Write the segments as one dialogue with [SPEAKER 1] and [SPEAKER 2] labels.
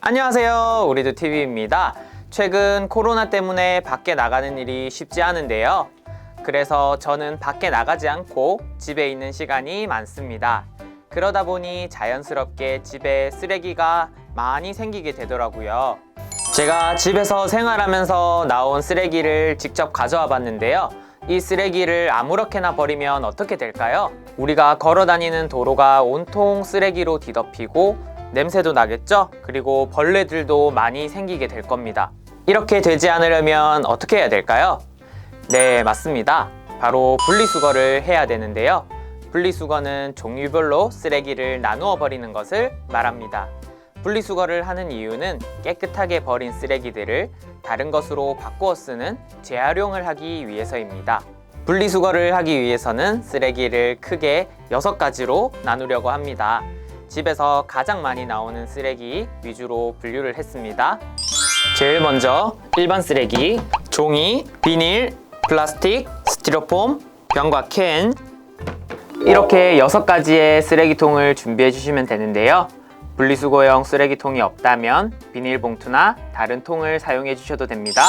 [SPEAKER 1] 안녕하세요, 우리도 TV입니다. 최근 코로나 때문에 밖에 나가는 일이 쉽지 않은데요. 그래서 저는 밖에 나가지 않고 집에 있는 시간이 많습니다. 그러다 보니 자연스럽게 집에 쓰레기가 많이 생기게 되더라고요. 제가 집에서 생활하면서 나온 쓰레기를 직접 가져와 봤는데요. 이 쓰레기를 아무렇게나 버리면 어떻게 될까요? 우리가 걸어 다니는 도로가 온통 쓰레기로 뒤덮이고 냄새도 나겠죠? 그리고 벌레들도 많이 생기게 될 겁니다. 이렇게 되지 않으려면 어떻게 해야 될까요? 네, 맞습니다. 바로 분리수거를 해야 되는데요. 분리수거는 종류별로 쓰레기를 나누어 버리는 것을 말합니다. 분리수거를 하는 이유는 깨끗하게 버린 쓰레기들을 다른 것으로 바꾸어 쓰는 재활용을 하기 위해서입니다. 분리수거를 하기 위해서는 쓰레기를 크게 6가지로 나누려고 합니다. 집에서 가장 많이 나오는 쓰레기 위주로 분류를 했습니다. 제일 먼저 일반 쓰레기, 종이, 비닐, 플라스틱, 스티로폼, 병과 캔, 이렇게 6가지의 쓰레기통을 준비해 주시면 되는데요. 분리수거용 쓰레기통이 없다면 비닐봉투나 다른 통을 사용해 주셔도 됩니다.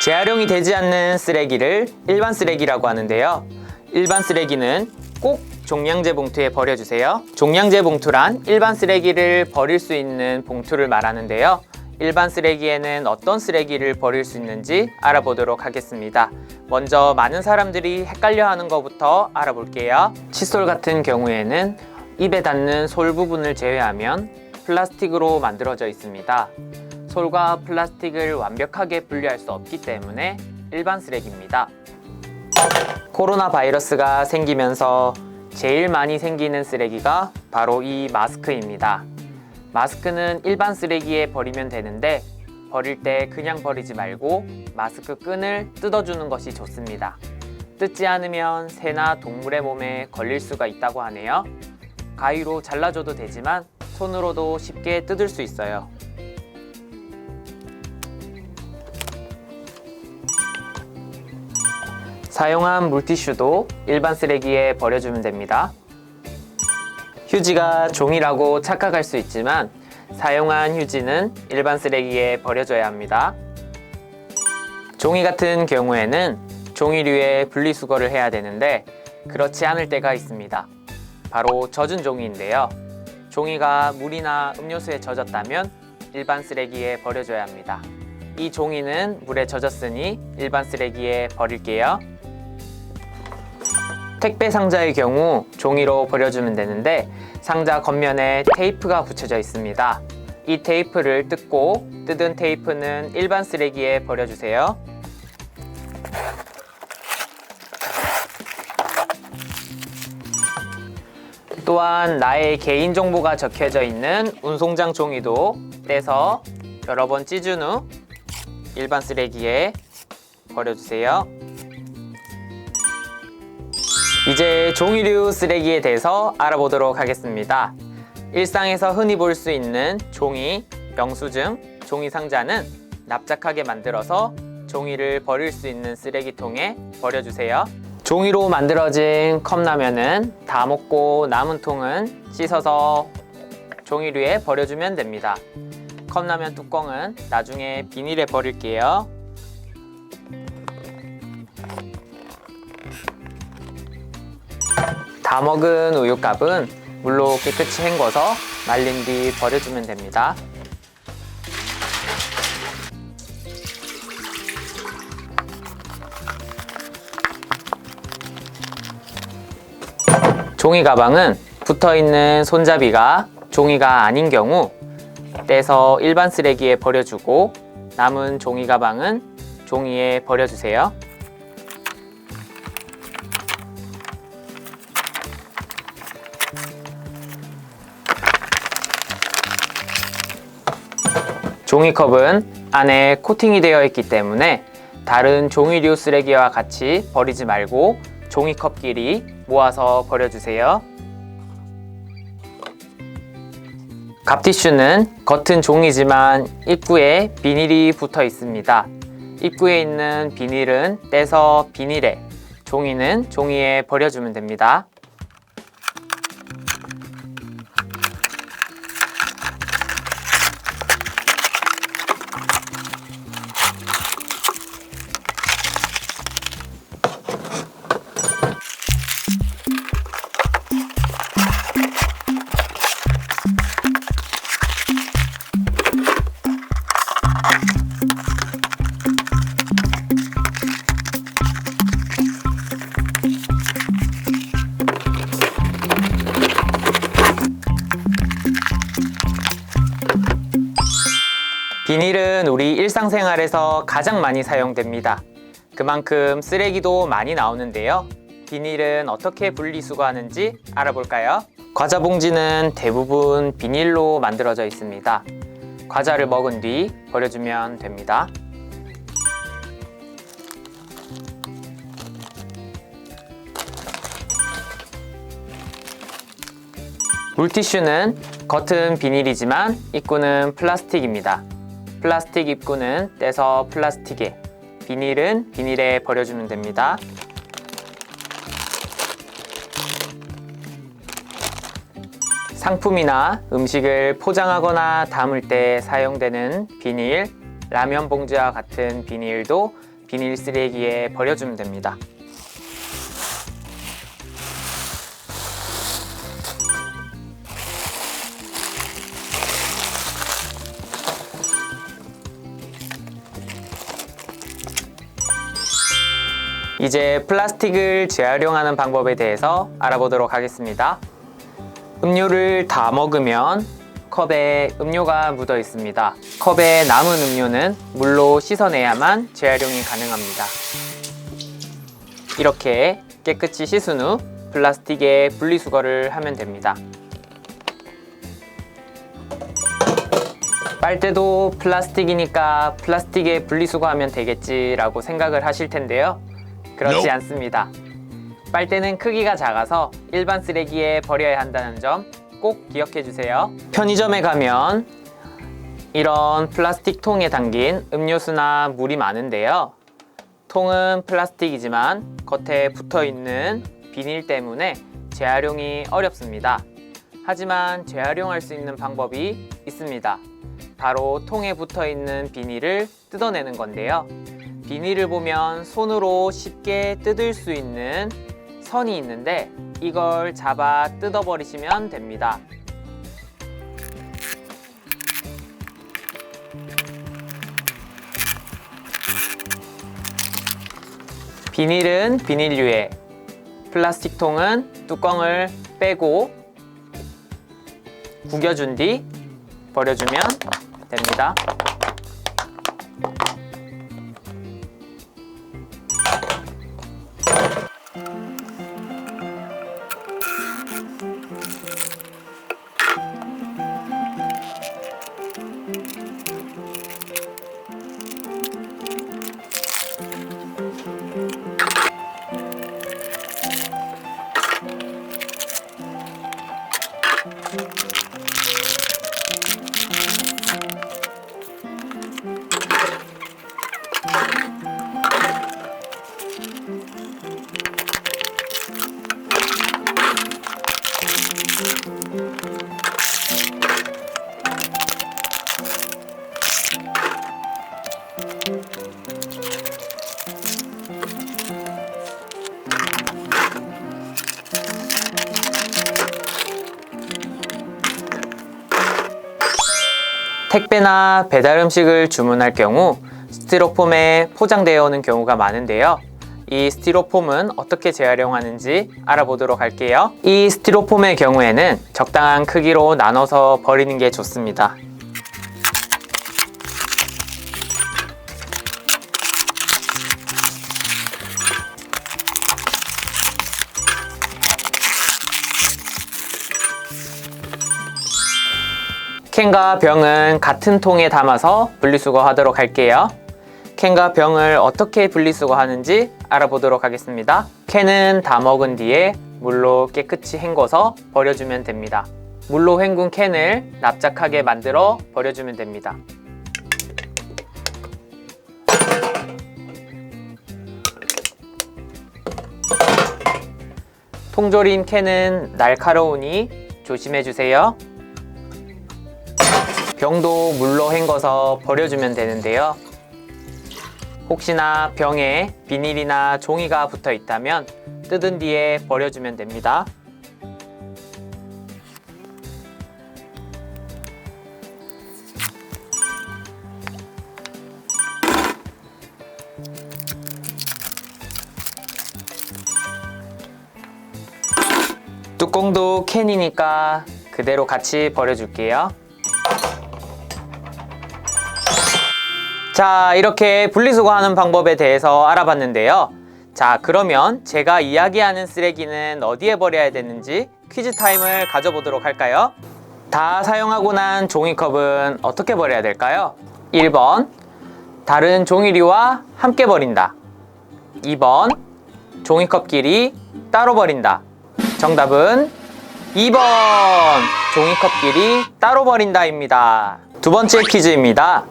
[SPEAKER 1] 재활용이 되지 않는 쓰레기를 일반 쓰레기라고 하는데요. 일반 쓰레기는 꼭 종량제 봉투에 버려주세요. 종량제 봉투란 일반 쓰레기를 버릴 수 있는 봉투를 말하는데요. 일반 쓰레기에는 어떤 쓰레기를 버릴 수 있는지 알아보도록 하겠습니다. 먼저 많은 사람들이 헷갈려하는 것부터 알아볼게요. 칫솔 같은 경우에는 입에 닿는 솔 부분을 제외하면 플라스틱으로 만들어져 있습니다. 솔과 플라스틱을 완벽하게 분리할 수 없기 때문에 일반 쓰레기입니다. 코로나 바이러스가 생기면서 제일 많이 생기는 쓰레기가 바로 이 마스크입니다. 마스크는 일반 쓰레기에 버리면 되는데 버릴 때 그냥 버리지 말고 마스크 끈을 뜯어주는 것이 좋습니다. 뜯지 않으면 새나 동물의 몸에 걸릴 수가 있다고 하네요. 가위로 잘라줘도 되지만 손으로도 쉽게 뜯을 수 있어요. 사용한 물티슈도 일반 쓰레기에 버려주면 됩니다. 휴지가 종이라고 착각할 수 있지만 사용한 휴지는 일반 쓰레기에 버려줘야 합니다. 종이 같은 경우에는 종이류의 분리수거를 해야 되는데 그렇지 않을 때가 있습니다. 바로 젖은 종이인데요. 종이가 물이나 음료수에 젖었다면 일반 쓰레기에 버려줘야 합니다. 이 종이는 물에 젖었으니 일반 쓰레기에 버릴게요. 택배 상자의 경우 종이로 버려주면 되는데 상자 겉면에 테이프가 붙여져 있습니다. 이 테이프를 뜯고 뜯은 테이프는 일반 쓰레기에 버려주세요. 또한 나의 개인정보가 적혀져 있는 운송장 종이도 떼서 여러 번 찢은 후 일반 쓰레기에 버려주세요. 이제 종이류 쓰레기에 대해서 알아보도록 하겠습니다. 일상에서 흔히 볼 수 있는 종이, 영수증, 종이 상자는 납작하게 만들어서 종이를 버릴 수 있는 쓰레기통에 버려주세요. 종이로 만들어진 컵라면은 다 먹고 남은 통은 씻어서 종이류에 버려주면 됩니다. 컵라면 뚜껑은 나중에 비닐에 버릴게요. 다 먹은 우유값은 물로 깨끗이 헹궈서 말린 뒤 버려주면 됩니다. 종이 가방은 붙어있는 손잡이가 종이가 아닌 경우 떼서 일반 쓰레기에 버려주고 남은 종이 가방은 종이에 버려주세요. 종이컵은 안에 코팅이 되어 있기 때문에 다른 종이류 쓰레기와 같이 버리지 말고 종이컵끼리 모아서 버려주세요. 갑티슈는 겉은 종이지만 입구에 비닐이 붙어 있습니다. 입구에 있는 비닐은 떼서 비닐에, 종이는 종이에 버려주면 됩니다. 비닐은 우리 일상생활에서 가장 많이 사용됩니다. 그만큼 쓰레기도 많이 나오는데요. 비닐은 어떻게 분리수거하는지 알아볼까요? 과자 봉지는 대부분 비닐로 만들어져 있습니다. 과자를 먹은 뒤 버려주면 됩니다. 물티슈는 겉은 비닐이지만 입구는 플라스틱입니다. 플라스틱 입구는 떼서 플라스틱에, 비닐은 비닐에 버려주면 됩니다. 상품이나 음식을 포장하거나 담을 때 사용되는 비닐, 라면 봉지와 같은 비닐도 비닐 쓰레기에 버려주면 됩니다. 이제 플라스틱을 재활용하는 방법에 대해서 알아보도록 하겠습니다. 음료를 다 먹으면 컵에 음료가 묻어 있습니다. 컵에 남은 음료는 물로 씻어내야만 재활용이 가능합니다. 이렇게 깨끗이 씻은 후 플라스틱에 분리수거를 하면 됩니다. 빨대도 플라스틱이니까 플라스틱에 분리수거하면 되겠지라고 생각을 하실 텐데요. 그렇지 않습니다. 빨대는 크기가 작아서 일반 쓰레기에 버려야 한다는 점 꼭 기억해 주세요. 편의점에 가면 이런 플라스틱 통에 담긴 음료수나 물이 많은데요. 통은 플라스틱이지만 겉에 붙어 있는 비닐 때문에 재활용이 어렵습니다. 하지만 재활용할 수 있는 방법이 있습니다. 바로 통에 붙어 있는 비닐을 뜯어내는 건데요. 비닐을 보면 손으로 쉽게 뜯을 수 있는 선이 있는데 이걸 잡아 뜯어버리시면 됩니다. 비닐은 비닐류에, 플라스틱 통은 뚜껑을 빼고 구겨준 뒤 버려주면 됩니다. 택배나 배달 음식을 주문할 경우 스티로폼에 포장되어 오는 경우가 많은데요. 이 스티로폼은 어떻게 재활용하는지 알아보도록 할게요. 이 스티로폼의 경우에는 적당한 크기로 나눠서 버리는 게 좋습니다. 캔과 병은 같은 통에 담아서 분리수거하도록 할게요. 캔과 병을 어떻게 분리수거하는지 알아보도록 하겠습니다. 캔은 다 먹은 뒤에 물로 깨끗이 헹궈서 버려주면 됩니다. 물로 헹군 캔을 납작하게 만들어 버려주면 됩니다. 통조림 캔은 날카로우니 조심해주세요. 병도 물로 헹궈서 버려주면 되는데요. 혹시나 병에 비닐이나 종이가 붙어 있다면 뜯은 뒤에 버려주면 됩니다. 뚜껑도 캔이니까 그대로 같이 버려줄게요. 자, 이렇게 분리수거하는 방법에 대해서 알아봤는데요. 자, 그러면 제가 이야기하는 쓰레기는 어디에 버려야 되는지 퀴즈 타임을 가져보도록 할까요? 다 사용하고 난 종이컵은 어떻게 버려야 될까요? 1번, 다른 종이류와 함께 버린다. 2번, 종이컵끼리 따로 버린다. 정답은 2번, 종이컵끼리 따로 버린다입니다. 두 번째 퀴즈입니다.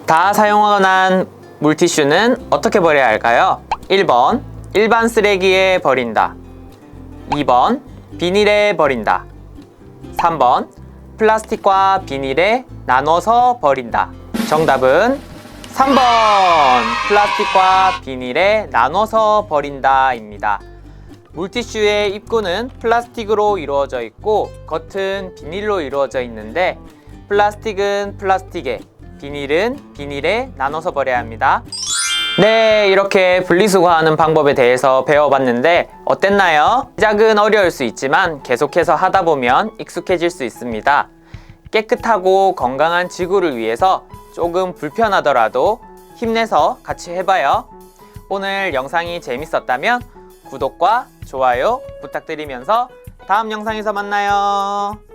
[SPEAKER 1] 다 사용하고 난 물티슈는 어떻게 버려야 할까요? 1번, 일반 쓰레기에 버린다. 2번, 비닐에 버린다. 3번, 플라스틱과 비닐에 나눠서 버린다. 정답은 3번, 플라스틱과 비닐에 나눠서 버린다입니다. 물티슈의 입구는 플라스틱으로 이루어져 있고 겉은 비닐로 이루어져 있는데 플라스틱은 플라스틱에, 비닐은 비닐에 나눠서 버려야 합니다. 네, 이렇게 분리수거하는 방법에 대해서 배워봤는데 어땠나요? 시작은 어려울 수 있지만 계속해서 하다 보면 익숙해질 수 있습니다. 깨끗하고 건강한 지구를 위해서 조금 불편하더라도 힘내서 같이 해봐요. 오늘 영상이 재밌었다면 구독과 좋아요 부탁드리면서 다음 영상에서 만나요.